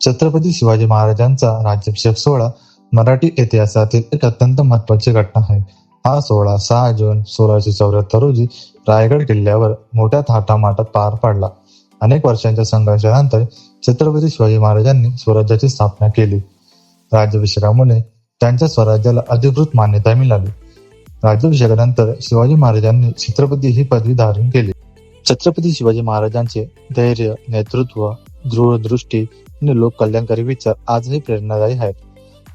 छत्रपती शिवाजी महाराजांचा राज्याभिषेक सोहळा मराठी इतिहासातील एक अत्यंत महत्त्वाची घटना आहे. हा सोहळा 6 जून 1674 रोजी रायगड किल्ल्यावर मोठ्या थाटामाटात पार पडला. अनेक वर्षांच्या संघर्षानंतर छत्रपती शिवाजी महाराजांनी स्वराज्याची स्थापना केली. राज्याभिषेकामुळे त्यांच्या स्वराज्याला अधिकृत मान्यता मिळाली. राज्याभिषेकानंतर शिवाजी महाराजांनी छत्रपती ही पदवी धारण केली. छत्रपती शिवाजी महाराजांचे धैर्य, नेतृत्व, दूरदृष्टी आणि लोककल्याणकारी विचार आजही प्रेरणादायी आहेत.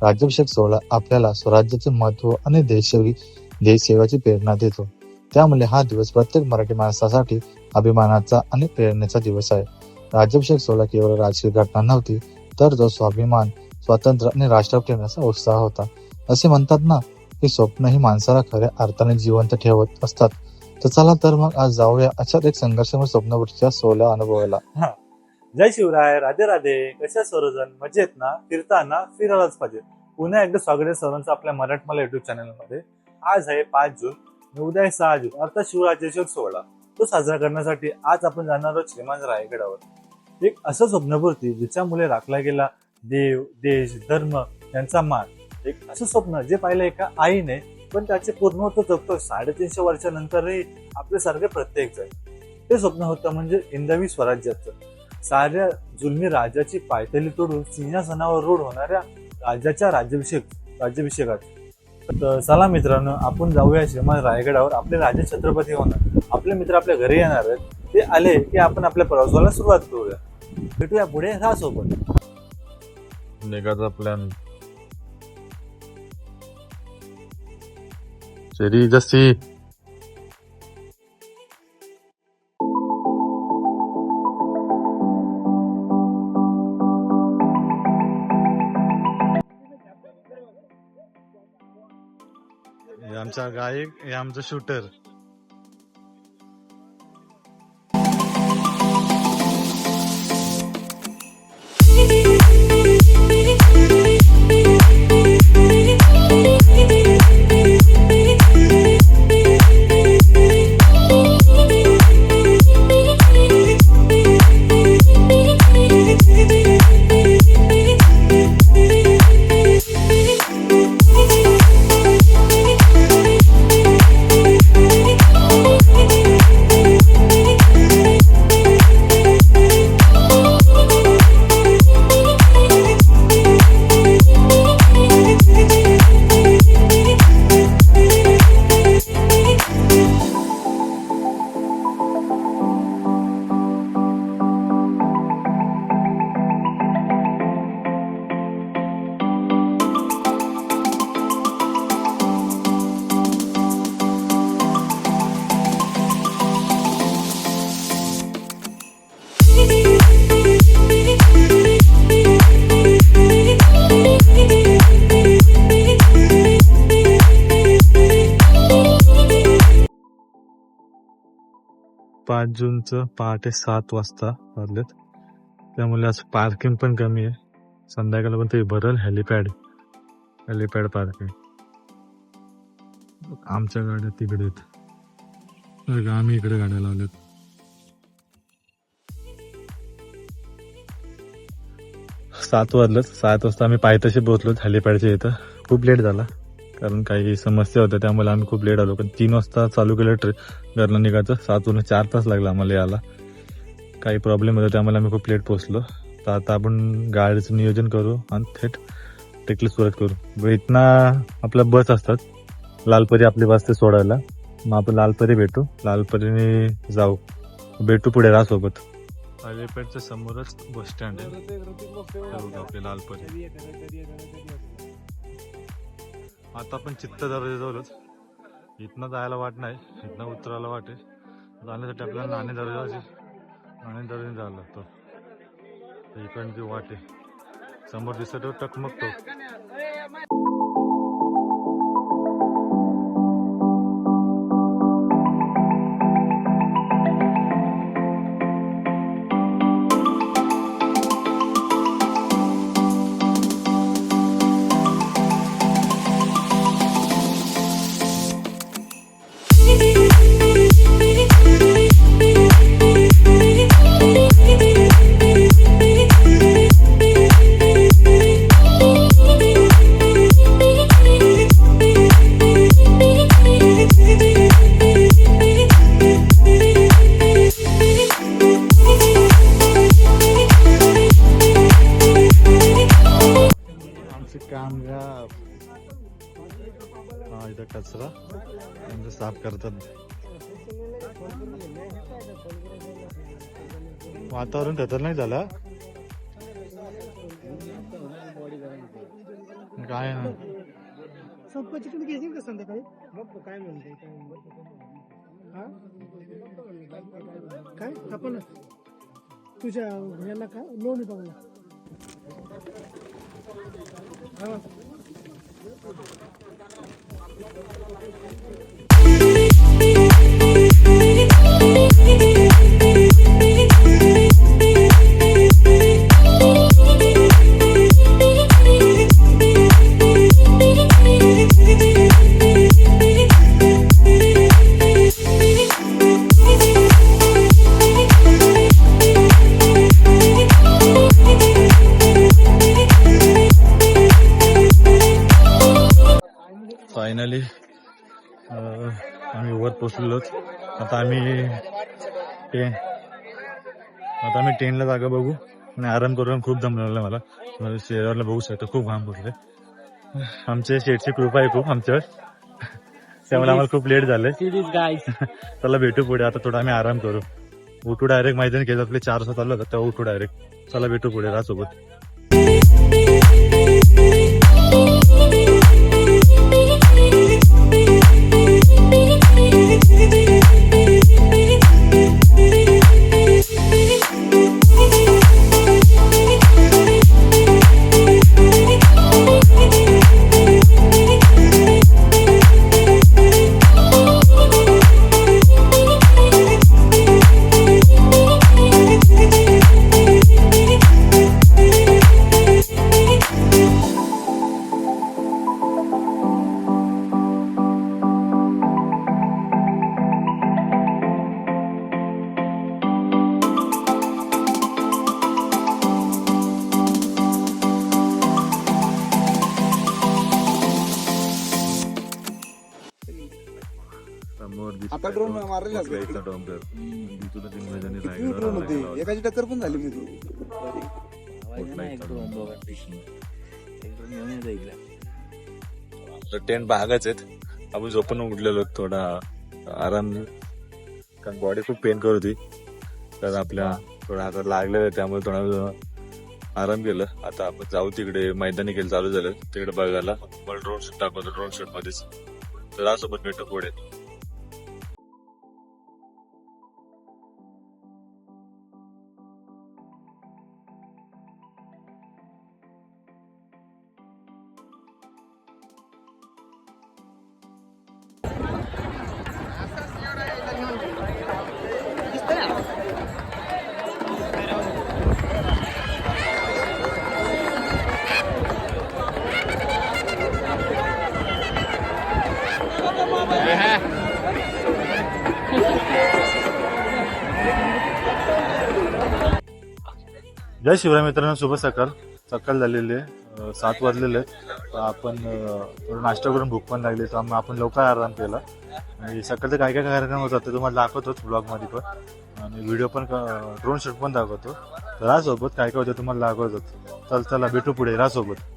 राज्याभिषेक सोहळा आपल्याला स्वराज्याचे महत्त्व आणि देशसेवेची प्रेरणा देतो. त्यामुळे हा दिवस प्रत्येक मराठी माणसासाठी अभिमानाचा आणि प्रेरणेचा दिवस आहे. राज्याभिषेक सोहळा केवळ राजकीय घटना नव्हती, तर तो स्वाभिमान, स्वातंत्र्य आणि राष्ट्रप्रेमाचा उत्साह होता. असे म्हणतात ना की स्वप्न ही माणसाला खऱ्या अर्थाने जिवंत ठेवत असतात. तर चला तर मग आज जाऊया अशाच एक संघर्षमय स्वप्नपूर्तीच्या सोहळा अनुभवायला. जय शिवराय, राधे राधे. कशा सर्वजण मजेत ना? फिरताना फिरायलाच पाहिजे. पुन्हा एकदा स्वागत आहे सर्वांचं आपल्या मराठमोळा युट्यूब चॅनल मध्ये. आज आहे 5 जून आणि उद्या आहे 6 जून अर्थात शिवराज्याभिषेक सोहळा. तो साजरा करण्यासाठी आज आपण जाणार आहोत श्रीमान रायगडावर. एक असं स्वप्नपूर्ती जिच्यामुळे राखला गेला देव, देश, धर्म यांचा मान. एक असं स्वप्न जे पाहिलं एका आईने, पण त्याचे पूर्ण होतं जगतो 350 वर्षानंतरही आपल्यासारखे प्रत्येक जण. ते स्वप्न होतं म्हणजे हिंदवी स्वराज्याचं. साऱ्या जुलमी राजाची पायथली तोडून सिंहासनावर रूढ होणाऱ्या राजाच्या राज्याभिषेकात. तर चला मित्रांनो, आपण जाऊया श्रीमान रायगडावर. आपले राजे छत्रपती होणार, आपले मित्र आपल्या घरी येणार आहेत. ते आले की आपण आपल्या प्रवासाला सुरुवात करूया. भेटूया पुढे, राहा सोबत. निघाचा प्लॅन शेरी जशी आमचा गायक, हे आमचं शूटर. जूनचं पहाटे 7 वाजता वाजलेत. त्यामुळे आज पार्किंग पण कमी आहे. संध्याकाळला पण ते भरल. Helipad parking. आमच्या गाड्या तिकडे आहेत, आम्ही इकडे गाड्या लावल्यात. सात वाजता आम्ही पायथ्याशी पोहोचलो हेलिपॅडच्या इथं. खूप लेट झाला कारण काही समस्या होत्या, त्यामुळे आम्ही खूप लेट आलो. पण 3 वाजता चालू केलं घरनं निघायचं. 7 वाजून 4 तास लागला आम्हाला यायला. काही प्रॉब्लेम होता त्यामुळे आम्ही खूप लेट पोहोचलो. तर आता आपण गाडीचं नियोजन करू आणि थेट टेकली सुरुवात करू. इथना आपल्या बस असतात, लालपरी आपली बस ते सोडायला. मग आपण लालपरी भेटू, लालपरीने जाऊ. भेटू पुढे राहा सोबत. हेलिपॅडच्या समोरच बस स्टँड आहे आपली लालपरी. आता आपण चित्त दरवाजाजवळच. इथनं जायला वाट नाही, इथनं उतरायला वाट आहे. जाण्यासाठी आपल्याला नाणे दरवाजाने जायला लागतं. इकडची वाट आहे, समोर दिसतो टकमकतो. हा इथं कचरा म्हणजे साफ करतात. वातावरण खतरनाक झालं. काय ना चिकन घ्यायची का संध्याकाळी बघ काय म्हणते काय आपण तुझ्या याला का लोणी बघला फायनली आम्ही वर पोचलेलोच. आता आम्ही ट्रेनला जागा बघू आणि आराम करून खूप दम लागला मला. चेहऱ्यावरला बघू शकतो खूप घाम फुटले. आमच्या शेटची कृपा आहे खूप आमच्यावर, त्यामुळे आम्हाला खूप लेट झालंय. चला भेटू पुढे. आता थोडा आम्ही आराम करू. उठू डायरेक्ट मैदानी खेळ आपले 4 वाजता चालू होतात तेव्हा उठू डायरेक्ट. चला भेटू पुढे राजसोबत. आता ड्रोन मारलेला ड्रोन होते एकाची टक्कर पण झाली मी टेंट भागच आहेत. आपण झोपून उठलेलो थोडा आराम, कारण बॉडी खूप पेन करत होती. तर आपल्या थोडा हातात लागलेलं त्यामुळे थोडा आराम केलं. आता आपण जाऊ तिकडे. मैदानी खेळ चालू झालं तिकडे बघायला. मला ड्रोन शूट दाखवतो. ड्रोन शूट मध्येच तर सोबत भेटू पुढे. जय शिवराय मित्रांनो, शुभ सकाळ झालेली आहे. 7 वाजलेले आहेत. आपण थोडं नाश्ता करून भूक पण लागली, तर आपण लवकर आराम केला. आणि सकाळचं काय काय कार्यक्रम होतात ते तुम्हाला दाखवतोच ब्लॉगमध्ये पण, आणि व्हिडिओ पण ड्रोन शूट पण दाखवतो. तर राजसोबत काय काय होतं तुम्हाला दाखवतो. चला भेटू पुढे राजसोबत.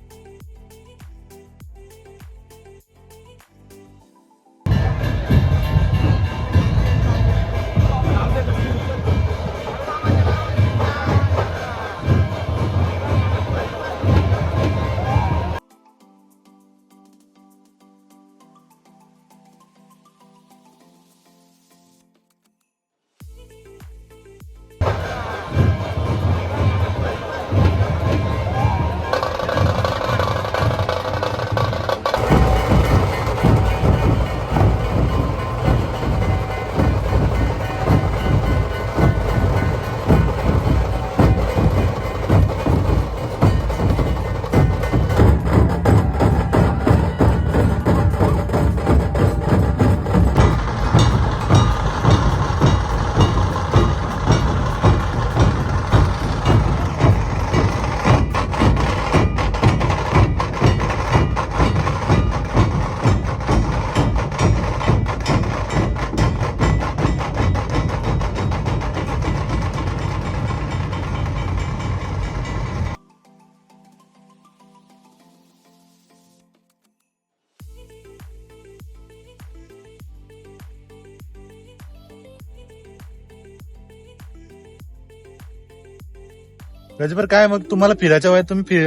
गजबर काय मग तुम्हाला फिरायच्या वयात तुम्ही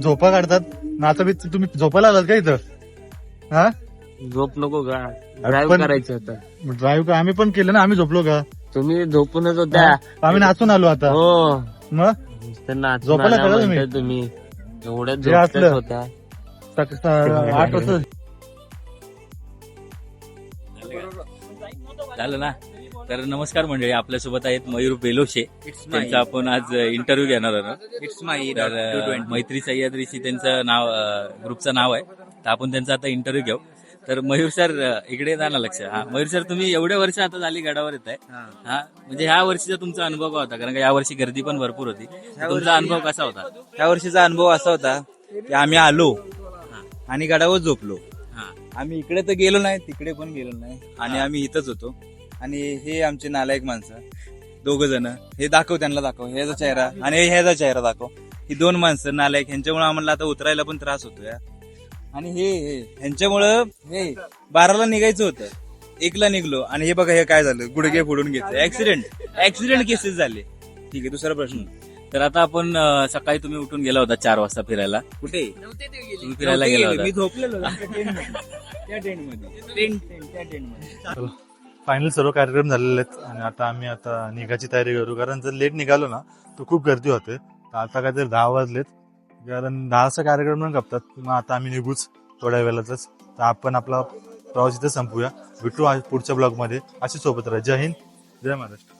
झोपा काढतात नाचा बी तुम्ही झोपायला आलात का इथं? हा झोप नको का ड्राईव्ह पण- करायचं होतं. ड्राईव्ह का आम्ही पण केलं ना, आम्ही झोपलो का? तुम्ही झोपूनच होत्या. आम्ही नाचून आलो आता. हो मग नुसतं नाचून झोपायला आल्या कळलं म्हणताय तुम्ही एवढ्यात जे झोपतच असलं. होत्या. 8 वाजता झालं ना. तर नमस्कार मंडळी, आपल्यासोबत आहेत मयूर बेलोशे. त्यांचा आपण आज इंटरव्ह्यू घेणार आहोत. तर मैत्री सह्याद्रीशी त्यांचं नाव, ग्रुपचं नाव आहे. तर आपण त्यांचा आता इंटरव्ह्यू घेऊ. तर मयूर सर इकडे जा ना लक्ष. हा मयूर सर, तुम्ही एवढे वर्ष आता झाली गडावर येत आहे. हा म्हणजे ह्या वर्षीचा तुमचा अनुभव काय होता? कारण का या वर्षी गर्दी पण भरपूर होती. तुमचा अनुभव कसा होता? ह्या वर्षीचा अनुभव असा होता की आम्ही आलो आणि गडावर झोपलो. हा. आम्ही इकडे तर गेलो नाही, तिकडे पण गेलो नाही आणि आम्ही इथंच होतो. आणि हे आमचे नालायक माणसं दोघ जण, हे दाखव, त्यांना दाखव ह्याचा चेहरा आणि ह्याचा चेहरा दाखव. ही 2 माणसं नालायक, ह्यांच्यामुळे आम्हाला आता उतरायला पण त्रास होतो या. आणि हे ह्यांच्यामुळं हे 12ला निघायचं होतं, 1ला निघलो आणि हे बघा हे काय झालं, गुडघे फोडून घेतले. ऍक्सिडेंट केसेस झाले. ठीक आहे, दुसरा प्रश्न. तर आता आपण सकाळी तुम्ही उठून गेला होता 4 वाजता फिरायला. कुठे तुम्ही फिरायला गेला मी होता. झोपलेलो त्या टेंटमध्ये. फायनल सर्व कार्यक्रम झालेले आहेत आणि आता आम्ही निघायची तयारी करू. कारण जर लेट निघालो ना तर खूप गर्दी होते. तर आता काहीतरी 10 वाजलेत, कारण 10चा कार्यक्रम पण कापतात. मग आता आम्ही निघूच थोड्या वेळातच. तर आपण आपला प्रवास इथे संपूया. भेटू पुढच्या ब्लॉग मध्ये. अशी सोबत राहा. जय हिंद, जय महाराष्ट्र.